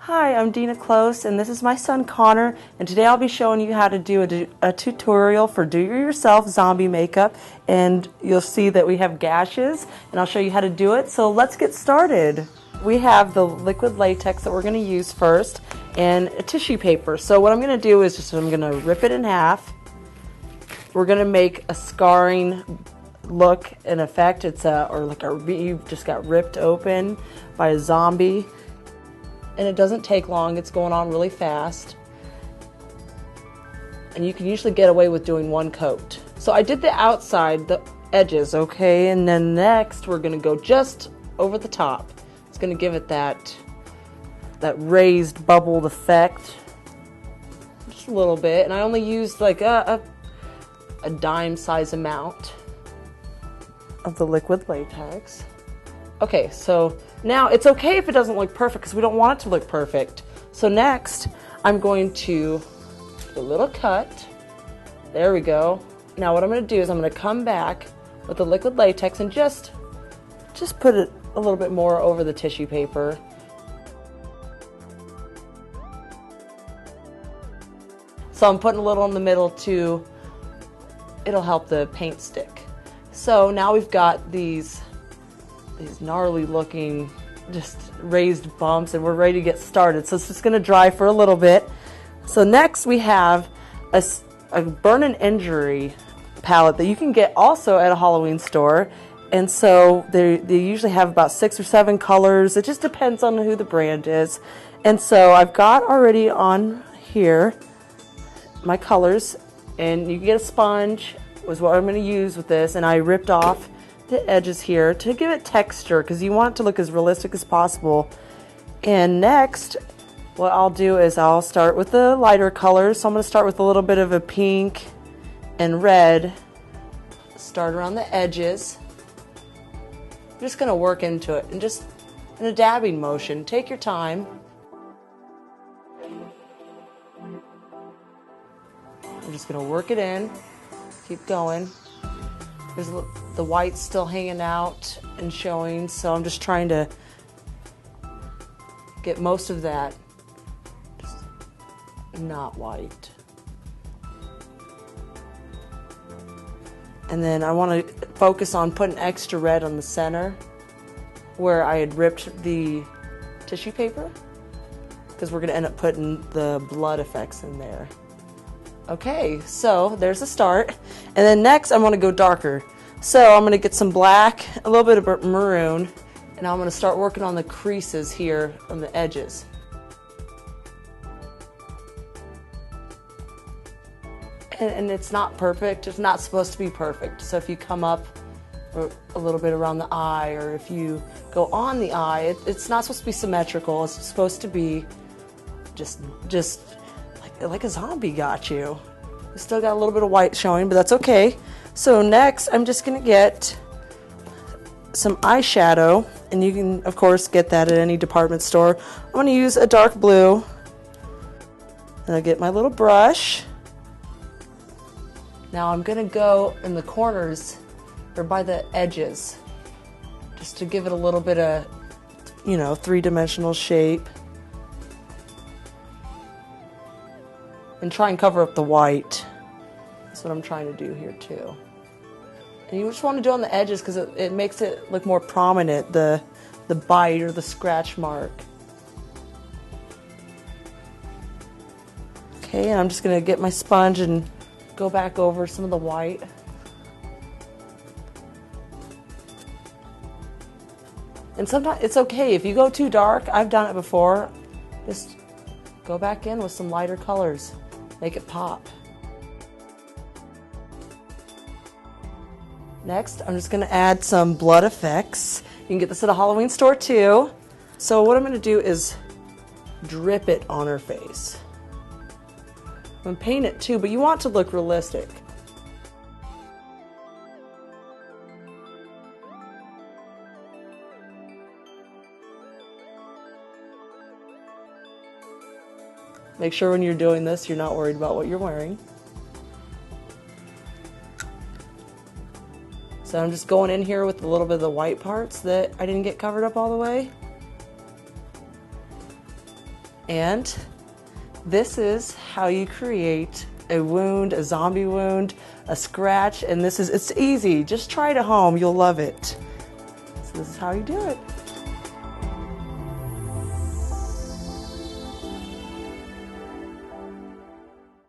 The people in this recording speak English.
Hi, I'm Deana Close, and this is my son Connor, and today I'll be showing you how to do a tutorial for do-it-yourself zombie makeup, and you'll see that we have gashes, and I'll show you how to do it, so let's get started. We have the liquid latex that we're going to use first, and a tissue paper. So what I'm going to do is I'm going to rip it in half. We're going to make a scarring look and effect. You've just got ripped open by a zombie. And it doesn't take long, it's going on really fast. And you can usually get away with doing one coat. So I did the outside, the edges, okay? And then next we're gonna go just over the top. It's gonna give it that raised bubbled effect. Just a little bit. And I only used like a dime size amount of the liquid latex. Okay, so now it's okay if it doesn't look perfect because we don't want it to look perfect. So next, I'm going to do a little cut. There we go. Now what I'm going to do is I'm going to come back with the liquid latex and just put it a little bit more over the tissue paper. So I'm putting a little in the middle too. It'll help the paint stick. So now we've got these gnarly looking just raised bumps and we're ready to get started. So it's just going to dry for a little bit. So next we have a burn and injury palette that you can get also at a Halloween store. And so they usually have about 6 or 7 colors. It just depends on who the brand is. And so I've got already on here my colors, and you can get a sponge was what I'm going to use with this, and I ripped off the edges here to give it texture because you want it to look as realistic as possible. And next what I'll do is I'll start with the lighter colors. So I'm going to start with a little bit of a pink and red. Start around the edges. I'm just going to work into it and just in a dabbing motion. Take your time. I'm just going to work it in. Keep going. There's the white still hanging out and showing, so I'm just trying to get most of that just not white. And then I want to focus on putting extra red on the center where I had ripped the tissue paper, because we're going to end up putting the blood effects in there. Okay, so there's a start. And then next I'm going to go darker. So I'm going to get some black, a little bit of maroon, and I'm going to start working on the creases here on the edges. And it's not perfect. It's not supposed to be perfect. So if you come up a little bit around the eye, or if you go on the eye, it's not supposed to be symmetrical. It's supposed to be just like a zombie got you. We still got a little bit of white showing, but that's okay. So next, I'm just going to get some eyeshadow, and you can, of course, get that at any department store. I'm going to use a dark blue, and I'll get my little brush. Now I'm going to go in the corners, or by the edges, just to give it a little bit of, three-dimensional shape. And try and cover up the white. That's what I'm trying to do here too. And you just want to do on the edges because it makes it look more prominent, the bite or the scratch mark. Okay, and I'm just going to get my sponge and go back over some of the white. And sometimes it's okay if you go too dark. I've done it before. Just go back in with some lighter colors. Make it pop. Next, I'm just going to add some blood effects. You can get this at a Halloween store too. So what I'm going to do is drip it on her face. I'm going to paint it too, but you want it to look realistic. Make sure when you're doing this, you're not worried about what you're wearing. So I'm just going in here with a little bit of the white parts that I didn't get covered up all the way. And this is how you create a wound, a zombie wound, a scratch, and it's easy. Just try it at home, you'll love it. So this is how you do it.